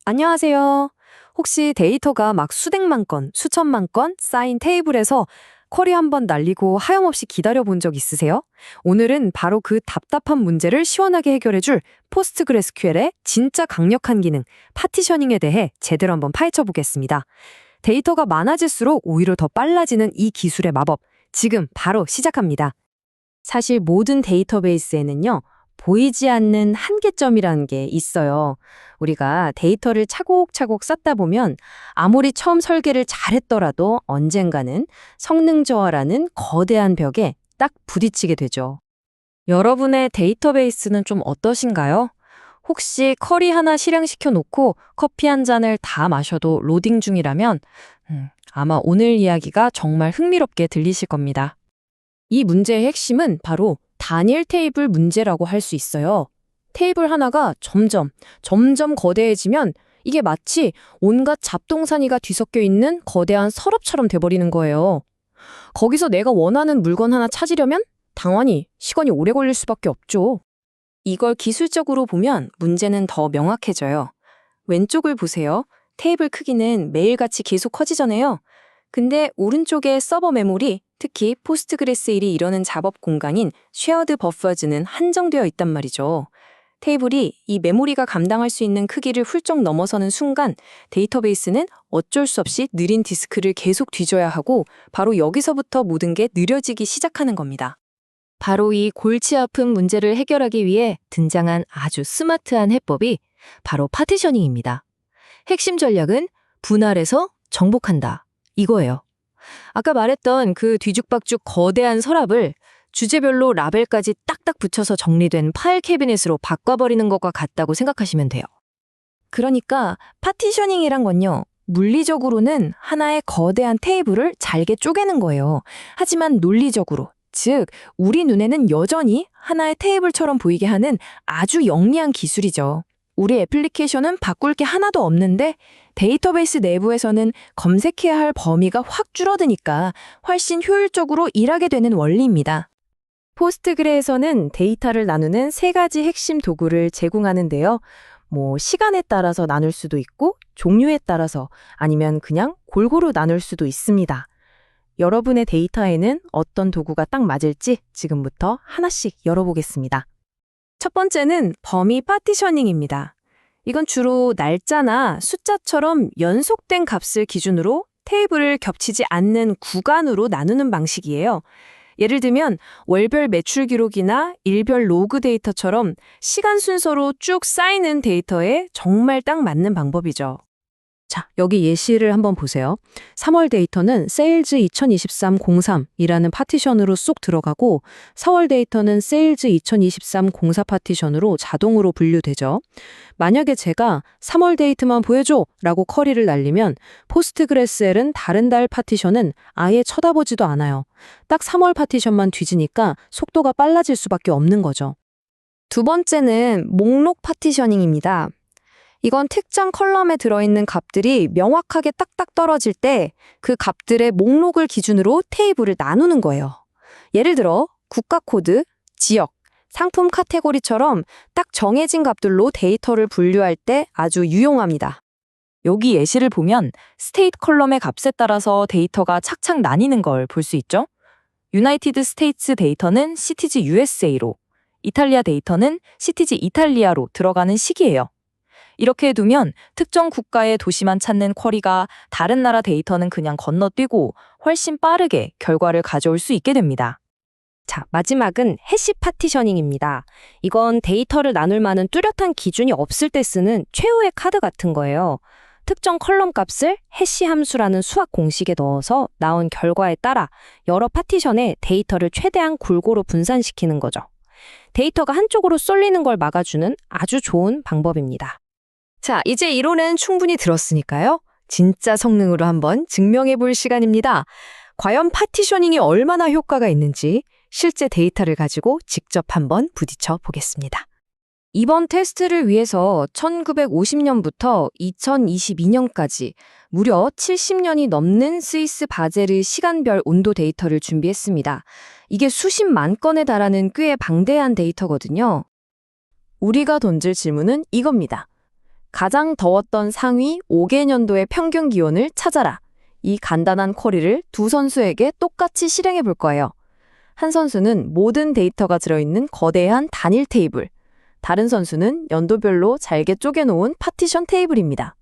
안녕하세요. 혹시 데이터가 막 수백만 건, 수천만 건 쌓인 테이블에서 쿼리 한 번 날리고 하염없이 기다려 본 적 있으세요? 오늘은 바로 그 답답한 문제를 시원하게 해결해줄 포스트그레스QL의 진짜 강력한 기능, 파티셔닝에 대해 제대로 한번 파헤쳐 보겠습니다. 데이터가 많아질수록 오히려 더 빨라지는 이 기술의 마법, 지금 바로 시작합니다. 사실 모든 데이터베이스에는요, 보이지 않는 한계점이라는 게 있어요. 우리가 데이터를 차곡차곡 쌓다 보면 아무리 처음 설계를 잘했더라도 언젠가는 성능 저하라는 거대한 벽에 딱 부딪히게 되죠. 여러분의 데이터베이스는 좀 어떠신가요? 혹시 쿼리 하나 실행시켜 놓고 커피 한 잔을 다 마셔도 로딩 중이라면 아마 오늘 이야기가 정말 흥미롭게 들리실 겁니다. 이 문제의 핵심은 바로 단일 테이블 문제라고 할 수 있어요. 테이블 하나가 점점 거대해지면 이게 마치 온갖 잡동사니가 뒤섞여 있는 거대한 서랍처럼 돼버리는 거예요. 거기서 내가 원하는 물건 하나 찾으려면 당연히 시간이 오래 걸릴 수밖에 없죠. 이걸 기술적으로 보면 문제는 더 명확해져요. 왼쪽을 보세요. 테이블 크기는 매일같이 계속 커지잖아요. 근데 오른쪽의 서버 메모리, 특히 포스트그레스일이 이러는 작업 공간인 쉐어드 버퍼즈는 한정되어 있단 말이죠. 테이블이 이 메모리가 감당할 수 있는 크기를 훌쩍 넘어서는 순간 데이터베이스는 어쩔 수 없이 느린 디스크를 계속 뒤져야 하고 바로 여기서부터 모든 게 느려지기 시작하는 겁니다. 바로 이 골치 아픈 문제를 해결하기 위해 등장한 아주 스마트한 해법이 바로 파티셔닝입니다. 핵심 전략은 분할해서 정복한다. 이거예요. 아까 말했던 그 뒤죽박죽 거대한 서랍을 주제별로 라벨까지 딱딱 붙여서 정리된 파일 캐비넷으로 바꿔버리는 것과 같다고 생각하시면 돼요. 그러니까 파티셔닝이란 건요, 물리적으로는 하나의 거대한 테이블을 잘게 쪼개는 거예요. 하지만 논리적으로, 즉 우리 눈에는 여전히 하나의 테이블처럼 보이게 하는 아주 영리한 기술이죠. 우리 애플리케이션은 바꿀 게 하나도 없는데 데이터베이스 내부에서는 검색해야 할 범위가 확 줄어드니까 훨씬 효율적으로 일하게 되는 원리입니다. 포스트그레에서는 데이터를 나누는 세 가지 핵심 도구를 제공하는데요. 시간에 따라서 나눌 수도 있고 종류에 따라서 아니면 그냥 골고루 나눌 수도 있습니다. 여러분의 데이터에는 어떤 도구가 딱 맞을지 지금부터 하나씩 열어보겠습니다. 첫 번째는 범위 파티셔닝입니다. 이건 주로 날짜나 숫자처럼 연속된 값을 기준으로 테이블을 겹치지 않는 구간으로 나누는 방식이에요. 예를 들면 월별 매출 기록이나 일별 로그 데이터처럼 시간 순서로 쭉 쌓이는 데이터에 정말 딱 맞는 방법이죠. 자, 여기 예시를 한번 보세요. 3월 데이터는 세일즈 2023-03이라는 파티션으로 쏙 들어가고 4월 데이터는 세일즈 2023-04 파티션으로 자동으로 분류되죠. 만약에 제가 3월 데이트만 보여줘 라고 쿼리를 날리면 포스트그레스QL은 다른 달 파티션은 아예 쳐다보지도 않아요. 딱 3월 파티션만 뒤지니까 속도가 빨라질 수밖에 없는 거죠. 두 번째는 목록 파티셔닝입니다. 이건 특정 컬럼에 들어있는 값들이 명확하게 딱딱 떨어질 때 그 값들의 목록을 기준으로 테이블을 나누는 거예요. 예를 들어 국가 코드, 지역, 상품 카테고리처럼 딱 정해진 값들로 데이터를 분류할 때 아주 유용합니다. 여기 예시를 보면 스테이트 컬럼의 값에 따라서 데이터가 착착 나뉘는 걸 볼 수 있죠. 유나이티드 스테이츠 데이터는 시티즈 USA로, 이탈리아 데이터는 시티즈 이탈리아로 들어가는 식이에요. 이렇게 두면 특정 국가의 도시만 찾는 쿼리가 다른 나라 데이터는 그냥 건너뛰고 훨씬 빠르게 결과를 가져올 수 있게 됩니다. 자, 마지막은 해시 파티셔닝입니다. 이건 데이터를 나눌 만한 뚜렷한 기준이 없을 때 쓰는 최후의 카드 같은 거예요. 특정 컬럼 값을 해시 함수라는 수학 공식에 넣어서 나온 결과에 따라 여러 파티션에 데이터를 최대한 골고루 분산시키는 거죠. 데이터가 한쪽으로 쏠리는 걸 막아주는 아주 좋은 방법입니다. 자, 이제 이론은 충분히 들었으니까요. 진짜 성능으로 한번 증명해 볼 시간입니다. 과연 파티셔닝이 얼마나 효과가 있는지 실제 데이터를 가지고 직접 한번 부딪혀 보겠습니다. 이번 테스트를 위해서 1950년부터 2022년까지 무려 70년이 넘는 스위스 바젤의 시간별 온도 데이터를 준비했습니다. 이게 수십만 건에 달하는 꽤 방대한 데이터거든요. 우리가 던질 질문은 이겁니다. 가장 더웠던 상위 5개년도의 평균 기온을 찾아라. 이 간단한 쿼리를 두 선수에게 똑같이 실행해 볼 거예요. 한 선수는 모든 데이터가 들어있는 거대한 단일 테이블, 다른 선수는 연도별로 잘게 쪼개놓은 파티션 테이블입니다.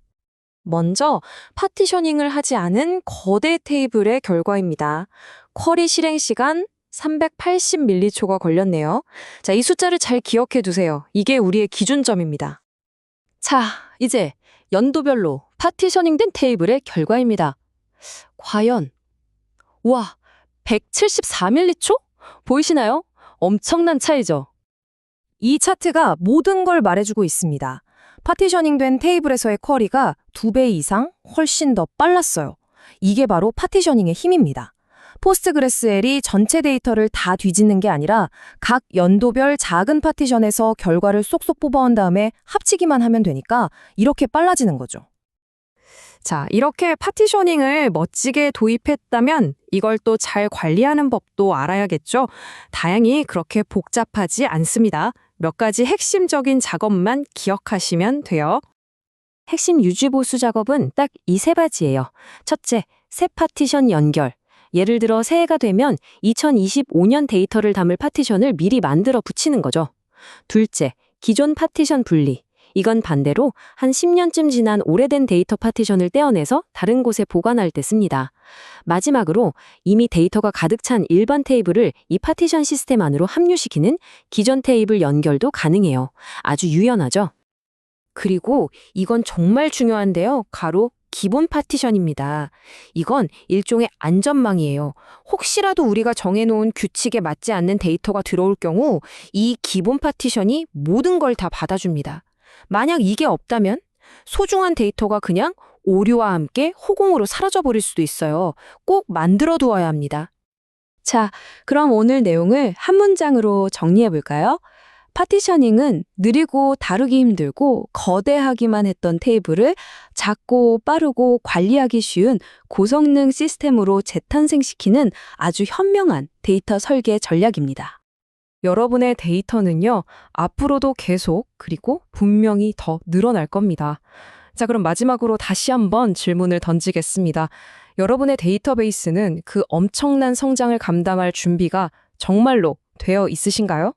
먼저 파티셔닝을 하지 않은 거대 테이블의 결과입니다. 쿼리 실행 시간 380m초가 걸렸네요. 자, 이 숫자를 잘 기억해 두세요. 이게 우리의 기준점입니다. 자, 이제 연도별로 파티셔닝된 테이블의 결과입니다. 과연, 와, 174m초? 보이시나요? 엄청난 차이죠? 이 차트가 모든 걸 말해주고 있습니다. 파티셔닝된 테이블에서의 쿼리가 2배 이상 훨씬 더 빨랐어요. 이게 바로 파티셔닝의 힘입니다. 포스트그레스QL이 전체 데이터를 다 뒤집는 게 아니라 각 연도별 작은 파티션에서 결과를 쏙쏙 뽑아온 다음에 합치기만 하면 되니까 이렇게 빨라지는 거죠. 자, 이렇게 파티셔닝을 멋지게 도입했다면 이걸 또 잘 관리하는 법도 알아야겠죠? 다행히 그렇게 복잡하지 않습니다. 몇 가지 핵심적인 작업만 기억하시면 돼요. 핵심 유지보수 작업은 딱 이 세 가지예요. 첫째, 새 파티션 연결. 예를 들어 새해가 되면 2025년 데이터를 담을 파티션을 미리 만들어 붙이는 거죠. 둘째, 기존 파티션 분리. 이건 반대로 한 10년쯤 지난 오래된 데이터 파티션을 떼어내서 다른 곳에 보관할 때 씁니다. 마지막으로 이미 데이터가 가득 찬 일반 테이블을 이 파티션 시스템 안으로 합류시키는 기존 테이블 연결도 가능해요. 아주 유연하죠? 그리고 이건 정말 중요한데요. 가로 기본 파티션입니다. 이건 일종의 안전망이에요. 혹시라도 우리가 정해놓은 규칙에 맞지 않는 데이터가 들어올 경우 이 기본 파티션이 모든 걸 다 받아줍니다. 만약 이게 없다면 소중한 데이터가 그냥 오류와 함께 허공으로 사라져버릴 수도 있어요. 꼭 만들어 두어야 합니다. 자, 그럼 오늘 내용을 한 문장으로 정리해 볼까요? 파티셔닝은 느리고 다루기 힘들고 거대하기만 했던 테이블을 작고 빠르고 관리하기 쉬운 고성능 시스템으로 재탄생시키는 아주 현명한 데이터 설계 전략입니다. 여러분의 데이터는요, 앞으로도 계속 그리고 분명히 더 늘어날 겁니다. 자, 그럼 마지막으로 다시 한번 질문을 던지겠습니다. 여러분의 데이터베이스는 그 엄청난 성장을 감당할 준비가 정말로 되어 있으신가요?